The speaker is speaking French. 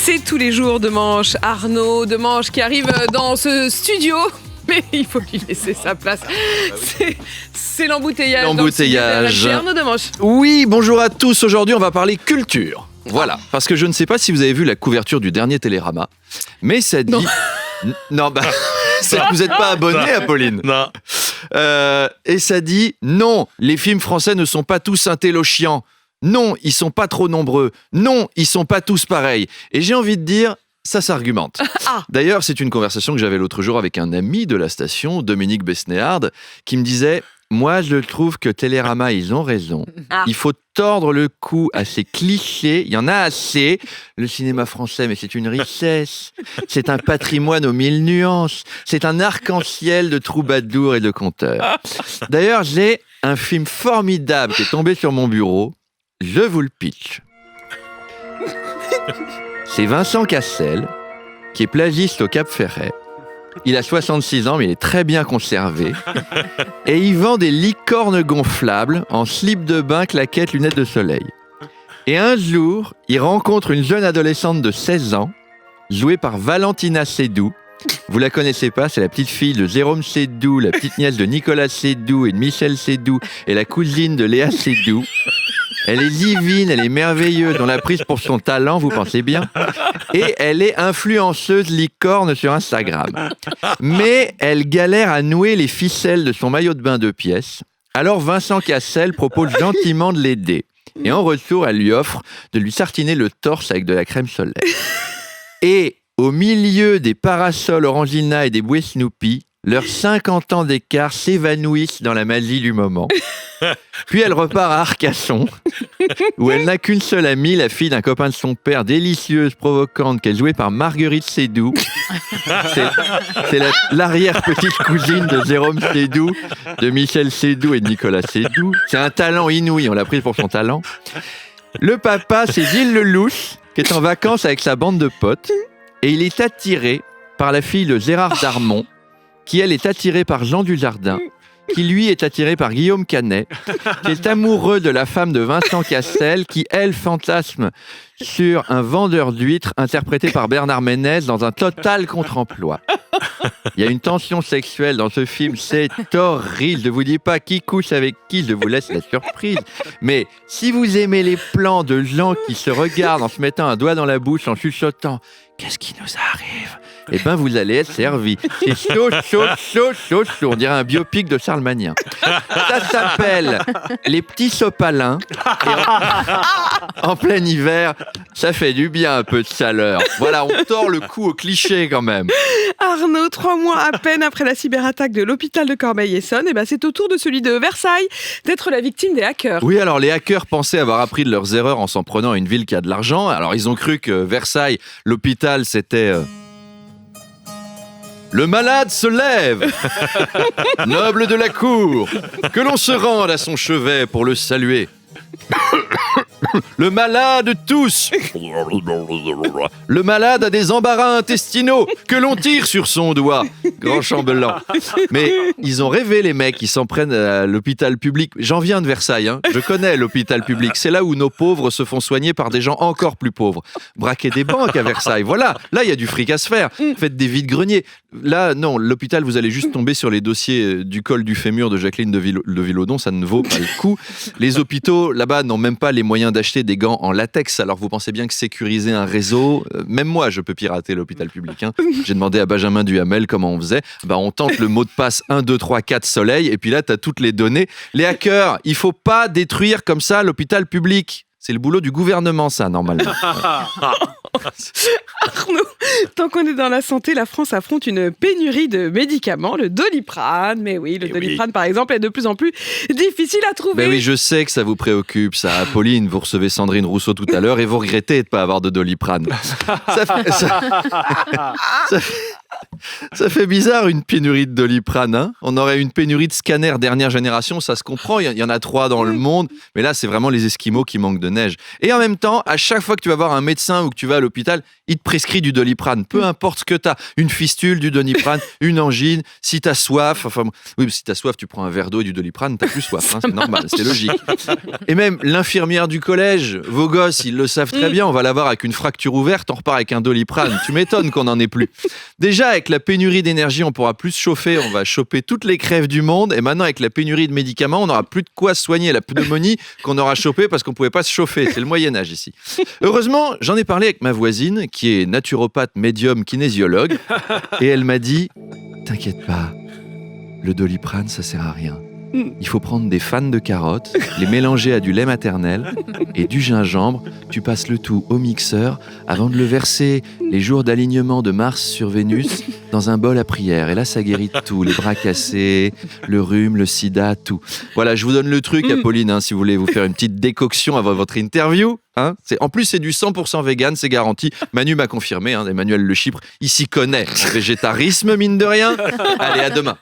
C'est tous les jours Demanche. Arnaud Demanche qui arrive dans ce studio. Mais il faut lui laisser sa place. C'est l'embouteillage. L'embouteillage. Arnaud Demanche. Oui, bonjour à tous. Aujourd'hui, on va parler culture. Voilà, parce que je ne sais pas si vous avez vu la couverture du dernier Télérama, mais ça dit... Non, c'est que vous n'êtes pas abonné, Apolline. Non. Et ça dit, non, les films français ne sont pas tous intellochiants. Non, ils sont pas trop nombreux. Non, ils sont pas tous pareils. Et j'ai envie de dire, ça s'argumente. D'ailleurs, c'est une conversation que j'avais l'autre jour avec un ami de la station, Dominique Besnéard, qui me disait... Moi, je trouve que Télérama, ils ont raison. Il faut tordre le cou à ces clichés. Il y en a assez. Le cinéma français, mais c'est une richesse. C'est un patrimoine aux mille nuances. C'est un arc-en-ciel de troubadours et de conteurs. D'ailleurs, j'ai un film formidable qui est tombé sur mon bureau. Je vous le pitch. C'est Vincent Cassel, qui est plagiste au Cap Ferret. Il a 66 ans, mais il est très bien conservé. Et il vend des licornes gonflables en slip de bain, claquettes, lunettes de soleil. Et un jour, il rencontre une jeune adolescente de 16 ans, jouée par Valentina Seydoux. Vous la connaissez pas, c'est la petite fille de Jérôme Seydoux, la petite nièce de Nicolas Seydoux et de Michel Seydoux, et la cousine de Léa Seydoux. Elle est divine, elle est merveilleuse, on l'a prise pour son talent, vous pensez bien. Et elle est influenceuse licorne sur Instagram. Mais elle galère à nouer les ficelles de son maillot de bain 2 pièces. Alors Vincent Cassel propose gentiment de l'aider. Et en retour, elle lui offre de lui sartiner le torse avec de la crème solaire. Et au milieu des parasols Orangina et des bouées Snoopy, leurs 50 ans d'écart s'évanouissent dans la magie du moment. Puis elle repart à Arcasson, où elle n'a qu'une seule amie, la fille d'un copain de son père, délicieuse, provocante, qui est jouée par Marguerite Seydoux. C'est l'arrière-petite cousine de Jérôme Seydoux, de Michel Seydoux et de Nicolas Seydoux. C'est un talent inouï, on l'a prise pour son talent. Le papa, c'est Gilles Lelouch, qui est en vacances avec sa bande de potes, et il est attiré par la fille de Gérard Darmon, qui elle est attirée par Jean Dujardin, qui lui est attiré par Guillaume Canet, qui est amoureux de la femme de Vincent Cassel, qui elle fantasme sur un vendeur d'huîtres interprété par Bernard Ménez dans un total contre-emploi. Il y a une tension sexuelle dans ce film, c'est horrible. Je ne vous dis pas qui couche avec qui, je vous laisse la surprise. Mais si vous aimez les plans de gens qui se regardent en se mettant un doigt dans la bouche, en chuchotant « Qu'est-ce qui nous arrive ?» Eh ben, vous allez être servi. C'est chaud. On dirait un biopic de Charles Magnin. Ça s'appelle Les Petits Sopalins. Et en plein hiver, ça fait du bien un peu de chaleur. Voilà, on tord le cou au cliché quand même. Arnaud, 3 mois à peine après la cyberattaque de l'hôpital de Corbeil-Essonnes, c'est au tour de celui de Versailles d'être la victime des hackers. Oui, alors les hackers pensaient avoir appris de leurs erreurs en s'en prenant à une ville qui a de l'argent. Alors ils ont cru que Versailles, l'hôpital, c'était... Le malade se lève, noble de la cour, que l'on se rende à son chevet pour le saluer. Le malade tousse. Le malade a des embarras intestinaux que l'on tire sur son doigt. Grand chambellan. Mais ils ont rêvé, les mecs, ils s'en prennent à l'hôpital public. J'en viens de Versailles, hein. Je connais l'hôpital public. C'est là où nos pauvres se font soigner par des gens encore plus pauvres. Braquer des banques à Versailles, voilà. Là, il y a du fric à se faire. Faites des vides-greniers. Là, non, l'hôpital, vous allez juste tomber sur les dossiers du col du fémur de Jacqueline de Villaudon. Ça ne vaut pas le coup. Les hôpitaux, là-bas, n'ont même pas les moyens d'acheter des gants en latex. Alors vous pensez bien que sécuriser un réseau, même moi je peux pirater l'hôpital public, hein. J'ai demandé à Benjamin Duhamel comment on faisait. On tente le mot de passe 1, 2, 3, 4 soleil et puis là t'as toutes les données. Les hackers, il faut pas détruire comme ça l'hôpital public. C'est le boulot du gouvernement, ça, normalement. Arnaud, tant qu'on est dans la santé, la France affronte une pénurie de médicaments, le Doliprane. Mais oui, le Doliprane, par exemple, est de plus en plus difficile à trouver. Ben oui, je sais que ça vous préoccupe, ça. Apolline, vous recevez Sandrine Rousseau tout à l'heure et vous regrettez de ne pas avoir de Doliprane. Ça fait bizarre une pénurie de Doliprane, hein. On aurait une pénurie de scanners dernière génération, ça se comprend, il y en a 3 dans le monde, mais là c'est vraiment les Esquimaux qui manquent de neige. Et en même temps, à chaque fois que tu vas voir un médecin ou que tu vas à l'hôpital, il te prescrit du Doliprane, peu importe ce que t'as, une fistule, du Doliprane, une angine, si t'as soif, oui, si t'as soif, tu prends un verre d'eau et du Doliprane, t'as plus soif, hein, c'est normal, c'est logique. Et même l'infirmière du collège, vos gosses, ils le savent très bien, on va l'avoir avec une fracture ouverte, on repart avec un Doliprane, tu m'étonnes qu'on n'en ait plus. Déjà, avec la pénurie d'énergie, on pourra plus se chauffer, on va choper toutes les crèves du monde. Et maintenant, avec la pénurie de médicaments, on n'aura plus de quoi soigner la pneumonie qu'on aura chopée parce qu'on ne pouvait pas se chauffer. C'est le Moyen-Âge ici. Heureusement, j'en ai parlé avec ma voisine, qui est naturopathe, médium, kinésiologue. Et elle m'a dit, t'inquiète pas, le Doliprane, ça sert à rien. Il faut prendre des fans de carottes, les mélanger à du lait maternel et du gingembre. Tu passes le tout au mixeur avant de le verser les jours d'alignement de Mars sur Vénus dans un bol à prière. Et là, ça guérit tout, les bras cassés, le rhume, le sida, tout. Voilà, je vous donne le truc, Apolline, hein, si vous voulez vous faire une petite décoction avant votre interview. Hein. En plus, c'est du 100% vegan, c'est garanti. Manu m'a confirmé, hein, Emmanuel Le Chypre, il s'y connaît en végétarisme, mine de rien. Allez, à demain.